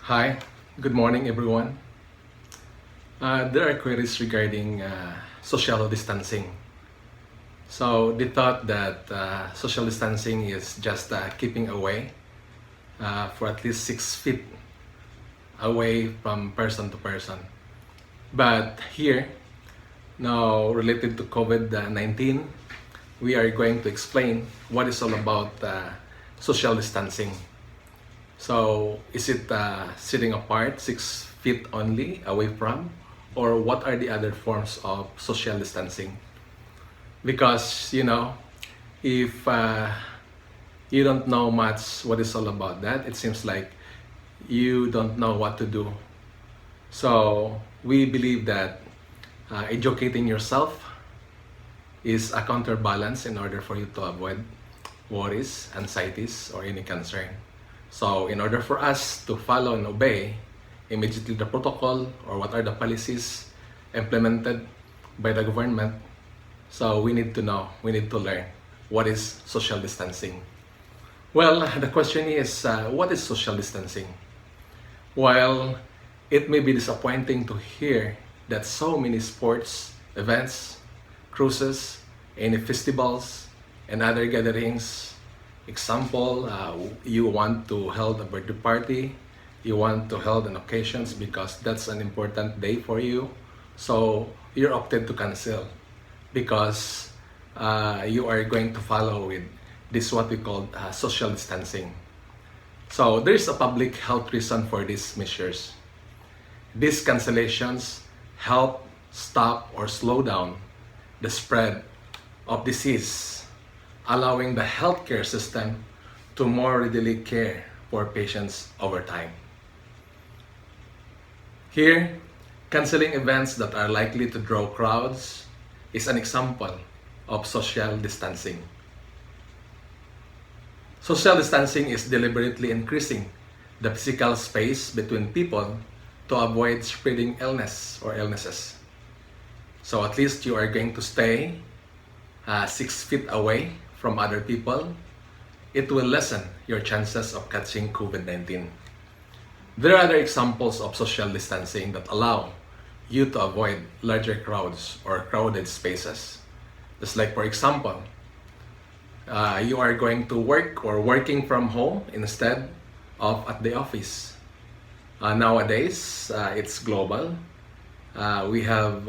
Hi, good morning everyone. There are queries regarding social distancing. So they thought that social distancing is just keeping away for at least 6 feet away from person to person. But here, now related to COVID-19, we are going to explain what is all about social distancing. So is it sitting apart 6 feet only away from, or what are the other forms of social distancing? Because if you don't know much what is all about that, it seems like you don't know what to do. So we believe that educating yourself is a counterbalance in order for you to avoid worries, anxieties, or any concern. So in order for us to follow and obey immediately the protocol or what are the policies implemented by the government, so we need to know, we need to learn what is social distancing. Well, the question is, what is social distancing? While it may be disappointing to hear that so many sports, events, cruises, any festivals, and other gatherings, example, you want to hold a birthday party, you want to hold an occasions because that's an important day for you, so you're opted to cancel because you are going to follow with this what we call social distancing. So there's a public health reason for these measures. These cancellations help stop or slow down the spread of disease, allowing the healthcare system to more readily care for patients over time. Here, canceling events that are likely to draw crowds is an example of social distancing. Social distancing is deliberately increasing the physical space between people to avoid spreading illness or illnesses. So at least you are going to stay 6 feet away from other people. It will lessen your chances of catching COVID-19. There are other examples of social distancing that allow you to avoid larger crowds or crowded spaces. Just like, for example, you are going to work or working from home instead of at the office. Nowadays, it's global. We have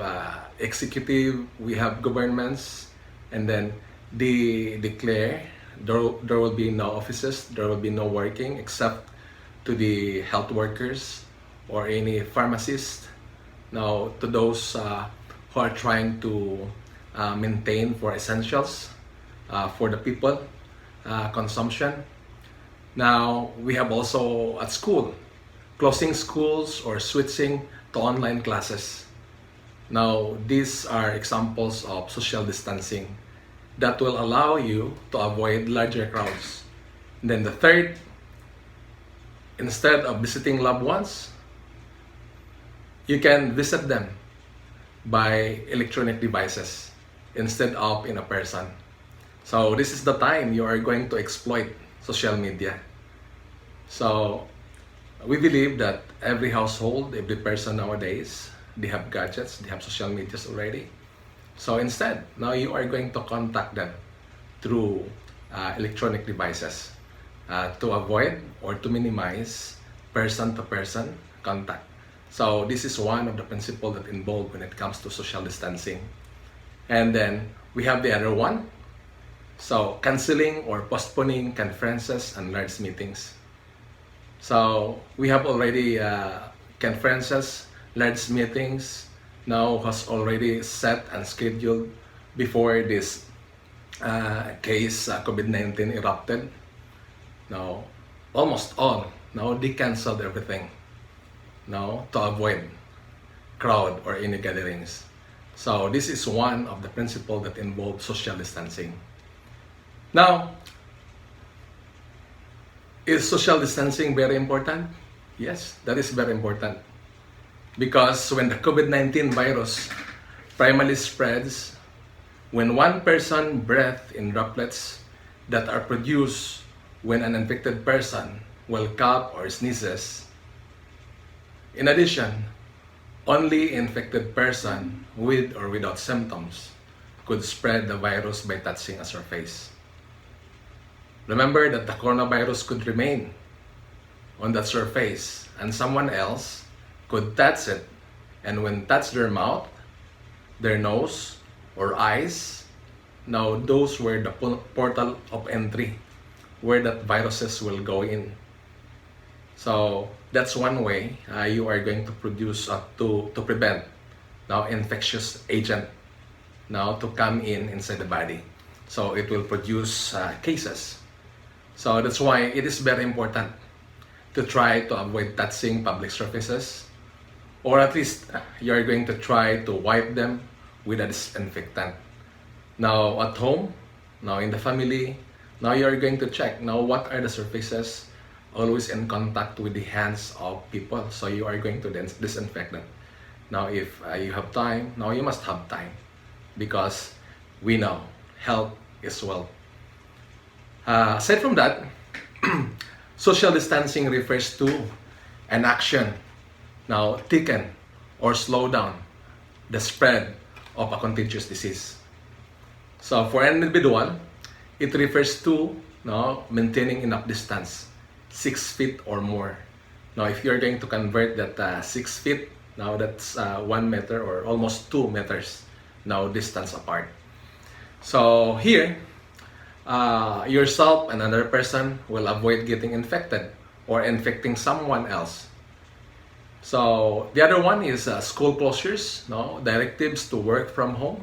executive, we have governments, and then they declare there will be no offices, there will be no working except to the health workers or any pharmacist. Now, to those who are trying to maintain for essentials for the people consumption. Now, we have also at school, closing schools or switching to online classes. Now, these are examples of social distancing that will allow you to avoid larger crowds. And then the third, instead of visiting loved ones, you can visit them by electronic devices instead of in a person. So this is the time you are going to exploit social media. So we believe that every household, every person nowadays, they have gadgets, they have social medias already. So instead, now you are going to contact them through electronic devices to avoid or to minimize person-to-person contact. So this is one of the principles that involved when it comes to social distancing. And then we have the other one. So canceling or postponing conferences and large meetings. So we have already conferences, large meetings now has already set and scheduled before this case COVID-19 erupted. Now, almost all, now they canceled everything now to avoid crowd or any gatherings. So this is one of the principles that involve social distancing. Now, is social distancing very important? Yes, that is very important. Because when the COVID-19 virus primarily spreads, when one person breathes in droplets that are produced when an infected person will cough or sneezes, In addition, only infected person with or without symptoms could spread the virus by touching a surface. Remember that the coronavirus could remain on that surface and someone else could touch it, and when touch their mouth, their nose, or eyes, now those were the portal of entry where that viruses will go in. So that's one way you are going to produce to prevent now infectious agent now to come inside the body. So it will produce cases. So that's why it is very important to try to avoid touching public surfaces, or at least you are going to try to wipe them with a disinfectant. Now at home, now in the family, now you are going to check now what are the surfaces always in contact with the hands of people. So you are going to disinfect them. Now if you have time, now you must have time, because we know health is wealth. Aside from that, social distancing refers to an action now thicken or slow down the spread of a contagious disease. So for an individual, it refers to now maintaining enough distance, 6 feet or more. Now if you're going to convert that 6 feet, now that's 1 meter or almost 2 meters now distance apart. So here, yourself and another person will avoid getting infected or infecting someone else. So the other one is school closures, no directives to work from home.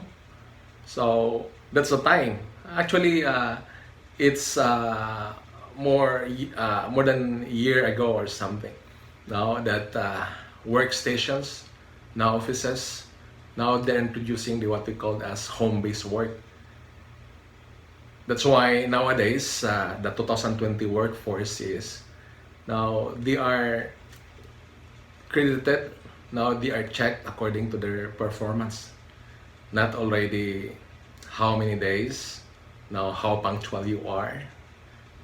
So that's the time. Actually, it's more than a year ago or something. Now that workstations, now offices, now they're introducing what we call as home-based work. That's why nowadays the 2020 workforce is now they are credited, now they are checked according to their performance, not already how many days, now how punctual you are,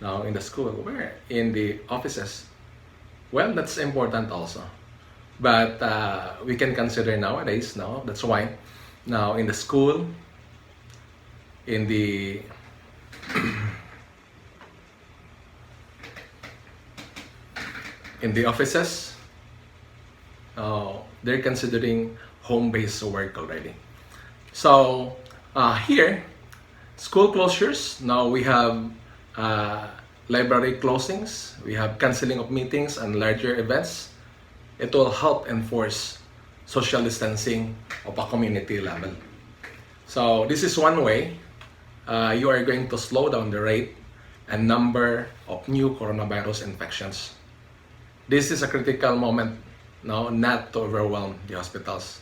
now in the school, where in the offices. Well, that's important also, but we can consider nowadays now. That's why now in the school, in the in the offices, they're considering home-based work already. So here, school closures, now we have library closings, we have canceling of meetings and larger events. It will help enforce social distancing of a community level. So this is one way you are going to slow down the rate and number of new coronavirus infections. This is a critical moment now, not to overwhelm the hospitals.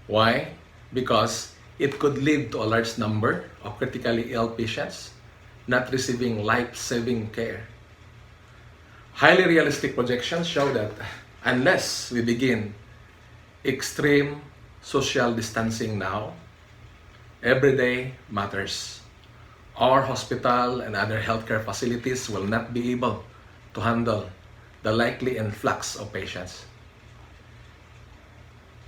Why? Because it could lead to a large number of critically ill patients not receiving life-saving care. Highly realistic projections show that unless we begin extreme social distancing now, every day matters. Our hospital and other healthcare facilities will not be able to handle the likely influx of patients.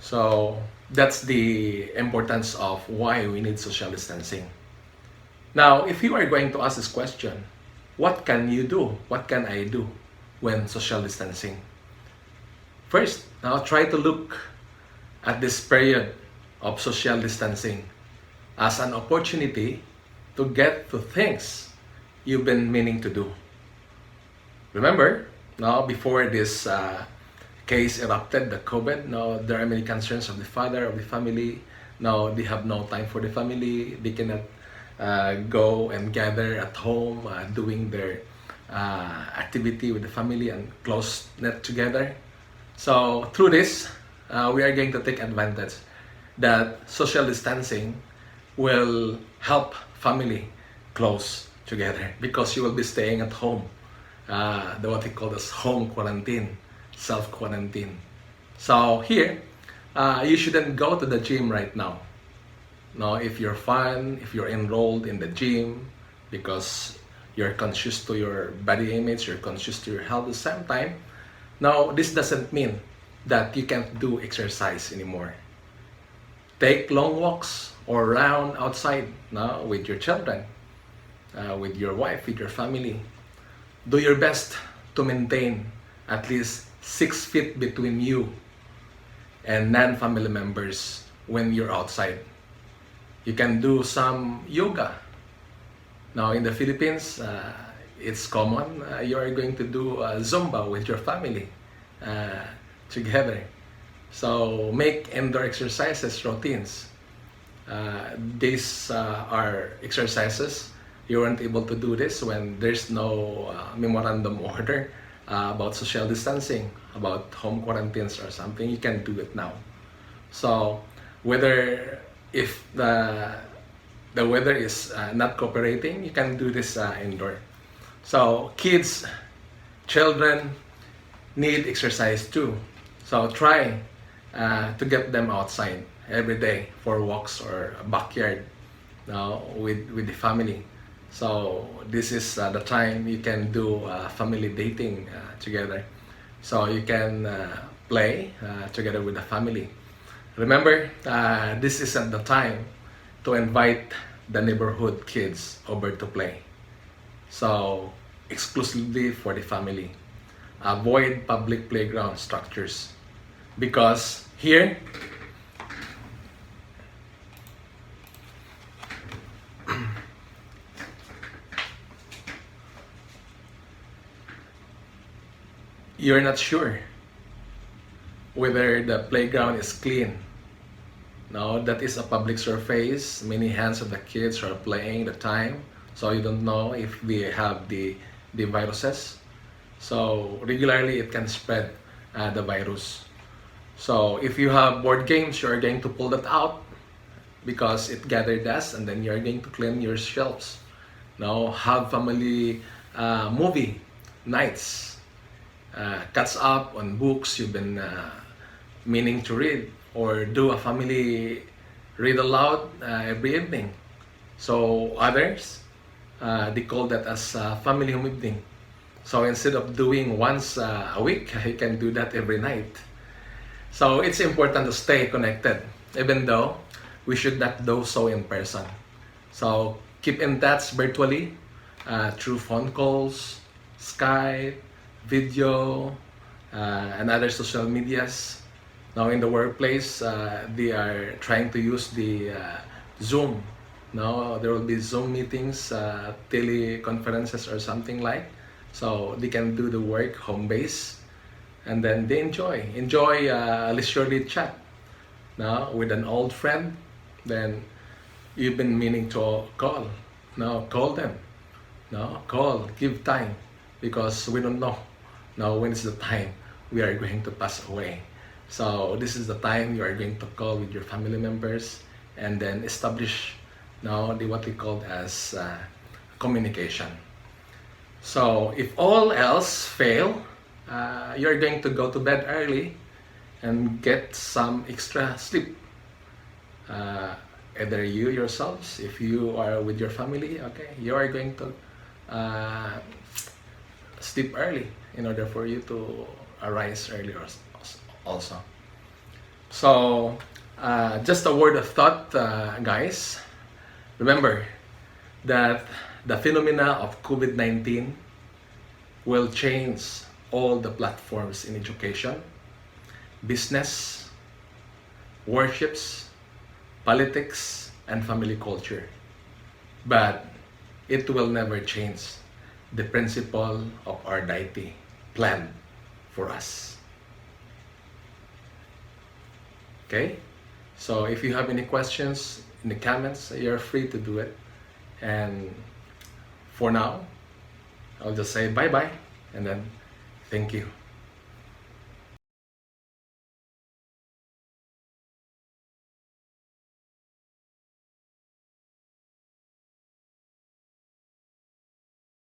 So that's the importance of why we need social distancing. Now, if you are going to ask this question, what can you do? What can I do when social distancing? First, now try to look at this period of social distancing as an opportunity to get to things you've been meaning to do. Remember, now before this case erupted, the COVID, now there are many concerns of the father of the family. Now they have no time for the family. They cannot go and gather at home, doing their activity with the family and close knit together. So through this, we are going to take advantage that social distancing will help family close together, because you will be staying at home, what we call as home quarantine, self-quarantine. So here, you shouldn't go to the gym right now. Now, if you're fine, if you're enrolled in the gym because you're conscious to your body image, you're conscious to your health at the same time, now this doesn't mean that you can't do exercise anymore. Take long walks or round outside now with your children, with your wife, with your family. Do your best to maintain at least 6 feet between you and non-family members when you're outside. You can do some yoga. Now in the Philippines, it's common. You are going to do Zumba with your family together. So make indoor exercises routines. These are exercises. You weren't able to do this when there's no memorandum order about social distancing, about home quarantines or something. You can do it now. So whether if the weather is not cooperating, you can do this indoor. So kids, children need exercise too. So try to get them outside every day for walks or a backyard with the family. So this is the time you can do family dating together. So you can play together with the family. Remember, this isn't the time to invite the neighborhood kids over to play. So exclusively for the family. Avoid public playground structures because here you're not sure whether the playground is clean. Now that is a public surface, many hands of the kids are playing the time, so you don't know if they have the viruses. So regularly it can spread the virus. So if you have board games, you're going to pull that out because it gathered dust, and then you're going to clean your shelves. Now have family movie nights, catch up on books you've been meaning to read, or do a family read aloud every evening. So others, they call that as family home evening. So instead of doing once a week, you can do that every night. So it's important to stay connected, even though we should not do so in person. So keep in touch virtually through phone calls, Skype, video, and other social medias. Now in the workplace, they are trying to use the Zoom. Now there will be Zoom meetings, teleconferences or something like. So they can do the work home base, and then they enjoy a leisurely chat now with an old friend. Then you've been meaning to call. Now call them. Now call, give time, because we don't know now when is the time we are going to pass away. So this is the time you are going to call with your family members and then establish now what we call as communication. So if all else fail, you're going to go to bed early and get some extra sleep. Either you yourselves, if you are with your family, okay, you are going to sleep early in order for you to arise early also. So just a word of thought, guys. Remember that the phenomena of COVID-19 will change all the platforms in education, business, worships, politics, and family culture. But it will never change the principle of our deity planned for us. Okay? So if you have any questions in the comments, you're free to do it. And for now, I'll just say bye-bye and then thank you.